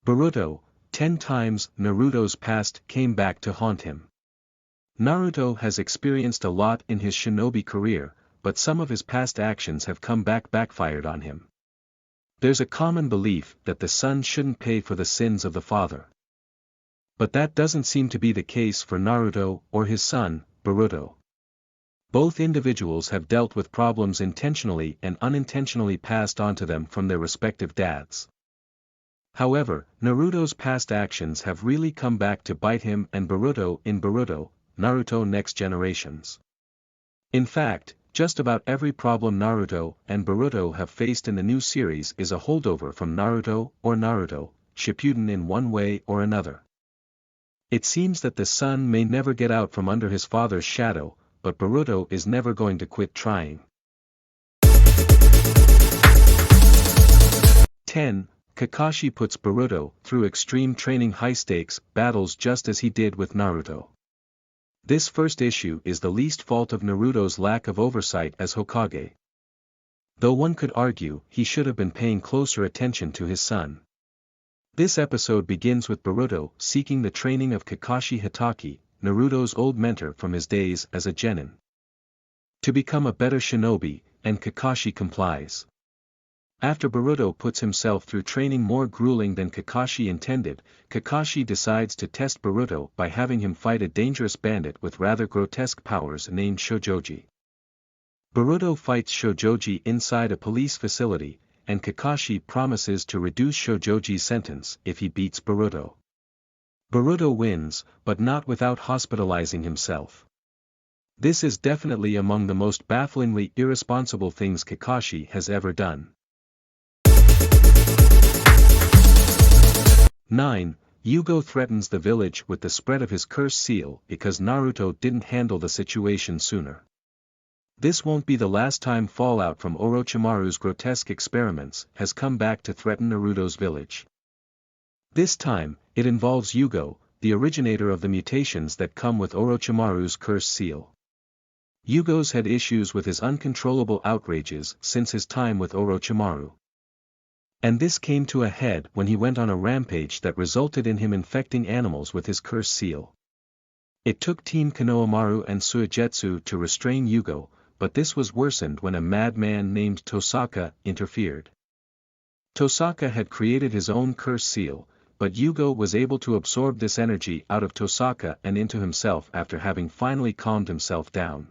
Boruto, 10 times Naruto's past came back to haunt him. Naruto has experienced a lot in his shinobi career, but some of his past actions have backfired on him. There's a common belief that the son shouldn't pay for the sins of the father. But that doesn't seem to be the case for Naruto or his son, Boruto. Both individuals have dealt with problems intentionally and unintentionally passed on to them from their respective dads. However, Naruto's past actions have really come back to bite him and Boruto in Boruto, Naruto Next Generations. In fact, just about every problem Naruto and Boruto have faced in the new series is a holdover from Naruto or Naruto, Shippuden in one way or another. It seems that the son may never get out from under his father's shadow, but Boruto is never going to quit trying. 10. Kakashi puts Boruto through extreme training high-stakes battles just as he did with Naruto. This first issue is the least fault of Naruto's lack of oversight as Hokage. Though one could argue he should have been paying closer attention to his son. This episode begins with Boruto seeking the training of Kakashi Hatake, Naruto's old mentor from his days as a genin, to become a better shinobi, and Kakashi complies. After Boruto puts himself through training more grueling than Kakashi intended, Kakashi decides to test Boruto by having him fight a dangerous bandit with rather grotesque powers named Shojoji. Boruto fights Shojoji inside a police facility, and Kakashi promises to reduce Shojoji's sentence if he beats Boruto. Boruto wins, but not without hospitalizing himself. This is definitely among the most bafflingly irresponsible things Kakashi has ever done. 9. Yugo threatens the village with the spread of his curse seal because Naruto didn't handle the situation sooner. This won't be the last time fallout from Orochimaru's grotesque experiments has come back to threaten Naruto's village. This time, it involves Yugo, the originator of the mutations that come with Orochimaru's curse seal. Yugo's had issues with his uncontrollable outrages since his time with Orochimaru. And this came to a head when he went on a rampage that resulted in him infecting animals with his curse seal. It took Team Konohamaru and Suigetsu to restrain Yugo, but this was worsened when a madman named Tosaka interfered. Tosaka had created his own curse seal, but Yugo was able to absorb this energy out of Tosaka and into himself after having finally calmed himself down.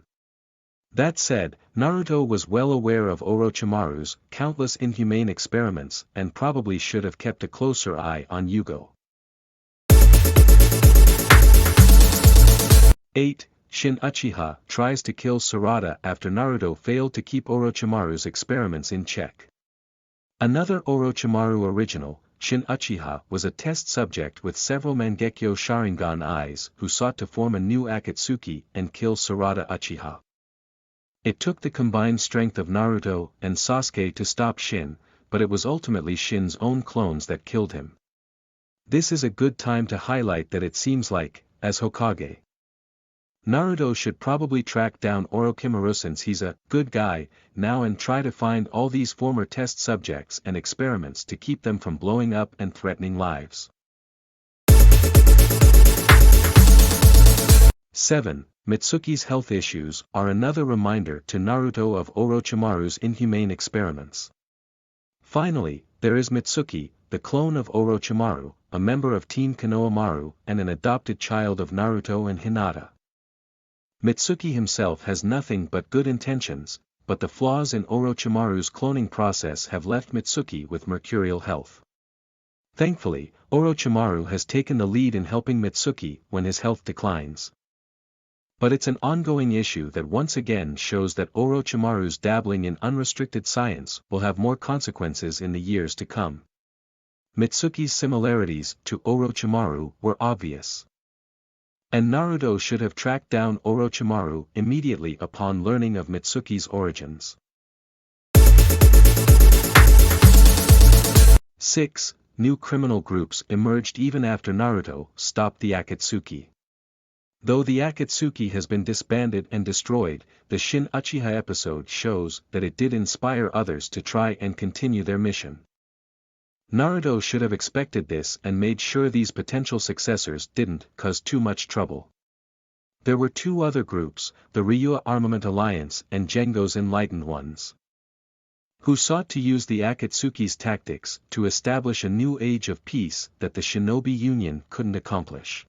That said, Naruto was well aware of Orochimaru's countless inhumane experiments and probably should have kept a closer eye on Yugo. 8. Shin Uchiha tries to kill Sarada after Naruto failed to keep Orochimaru's experiments in check. Another Orochimaru original, Shin Uchiha was a test subject with several Mangekyo Sharingan eyes who sought to form a new Akatsuki and kill Sarada Uchiha. It took the combined strength of Naruto and Sasuke to stop Shin, but it was ultimately Shin's own clones that killed him. This is a good time to highlight that it seems like, as Hokage, Naruto should probably track down Orochimaru since he's a good guy now and try to find all these former test subjects and experiments to keep them from blowing up and threatening lives. 7. Mitsuki's health issues are another reminder to Naruto of Orochimaru's inhumane experiments. Finally, there is Mitsuki, the clone of Orochimaru, a member of Team Konohamaru and an adopted child of Naruto and Hinata. Mitsuki himself has nothing but good intentions, but the flaws in Orochimaru's cloning process have left Mitsuki with mercurial health. Thankfully, Orochimaru has taken the lead in helping Mitsuki when his health declines. But it's an ongoing issue that once again shows that Orochimaru's dabbling in unrestricted science will have more consequences in the years to come. Mitsuki's similarities to Orochimaru were obvious. And Naruto should have tracked down Orochimaru immediately upon learning of Mitsuki's origins. 6. New criminal groups emerged even after Naruto stopped the Akatsuki. Though the Akatsuki has been disbanded and destroyed, the Shin Uchiha episode shows that it did inspire others to try and continue their mission. Naruto should have expected this and made sure these potential successors didn't cause too much trouble. There were two other groups, the Ryua Armament Alliance and Gengo's Enlightened Ones, who sought to use the Akatsuki's tactics to establish a new age of peace that the Shinobi Union couldn't accomplish.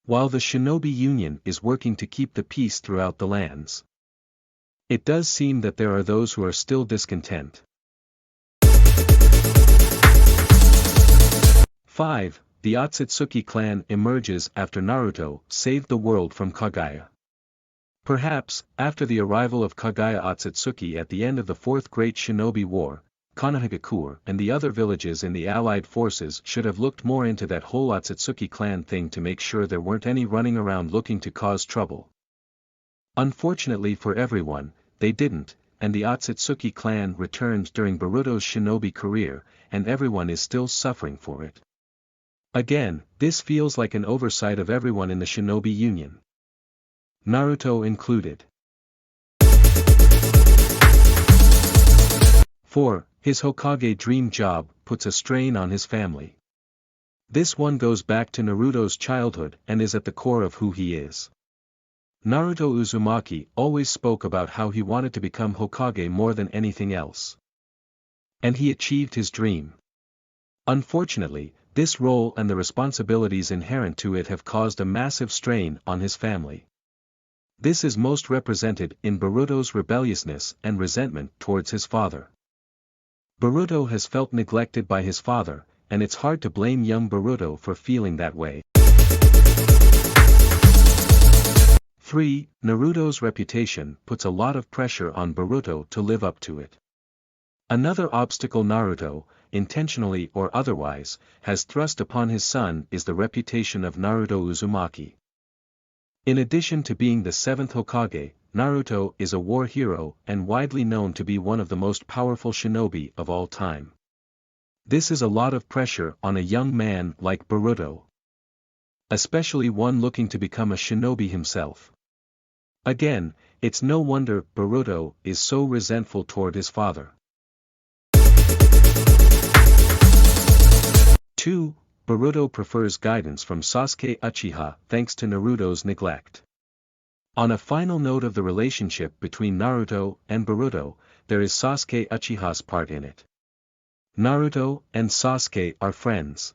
While the Shinobi Union is working to keep the peace throughout the lands, it does seem that there are those who are still discontent. 5. The Otsutsuki clan emerges after Naruto saved the world from Kaguya. Perhaps, after the arrival of Kaguya Otsutsuki at the end of the Fourth Great Shinobi War, Konohagakure and the other villages in the Allied forces should have looked more into that whole Otsutsuki clan thing to make sure there weren't any running around looking to cause trouble. Unfortunately for everyone, they didn't, and the Otsutsuki clan returned during Boruto's shinobi career, and everyone is still suffering for it. Again, this feels like an oversight of everyone in the Shinobi Union, Naruto included. 4. His Hokage dream job puts a strain on his family. This one goes back to Naruto's childhood and is at the core of who he is. Naruto Uzumaki always spoke about how he wanted to become Hokage more than anything else. And he achieved his dream. Unfortunately, this role and the responsibilities inherent to it have caused a massive strain on his family. This is most represented in Boruto's rebelliousness and resentment towards his father. Boruto has felt neglected by his father, and it's hard to blame young Boruto for feeling that way. 3. Naruto's reputation puts a lot of pressure on Boruto to live up to it. Another obstacle Naruto, intentionally or otherwise, has thrust upon his son is the reputation of Naruto Uzumaki. In addition to being the 7th Hokage, Naruto is a war hero and widely known to be one of the most powerful shinobi of all time. This is a lot of pressure on a young man like Boruto, especially one looking to become a shinobi himself. Again, it's no wonder Boruto is so resentful toward his father. 2. Boruto prefers guidance from Sasuke Uchiha thanks to Naruto's neglect. On a final note of the relationship between Naruto and Boruto, there is Sasuke Uchiha's part in it. Naruto and Sasuke are friends.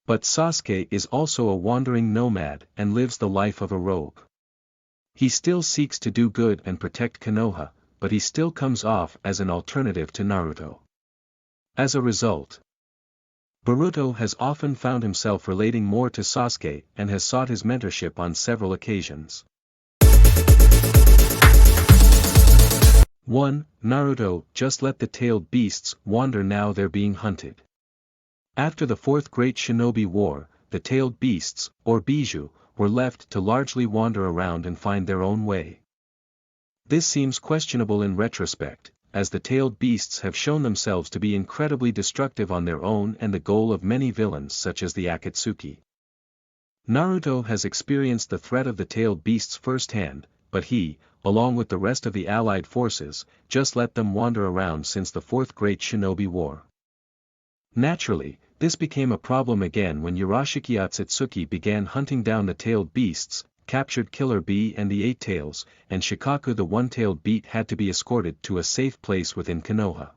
But Sasuke is also a wandering nomad and lives the life of a rogue. He still seeks to do good and protect Konoha, but he still comes off as an alternative to Naruto. As a result, Boruto has often found himself relating more to Sasuke and has sought his mentorship on several occasions. 1. Naruto just let the tailed beasts wander, now they're being hunted. After the Fourth Great Shinobi War, the tailed beasts, or Bijuu, were left to largely wander around and find their own way. This seems questionable in retrospect, as the tailed beasts have shown themselves to be incredibly destructive on their own and the goal of many villains such as the Akatsuki. Naruto has experienced the threat of the tailed beasts firsthand, but he, along with the rest of the allied forces, just let them wander around since the Fourth Great Shinobi War. Naturally, this became a problem again when Urashiki Otsutsuki began hunting down the tailed beasts, captured Killer Bee and the Eight Tails, and Shikaku the one-tailed beast had to be escorted to a safe place within Konoha.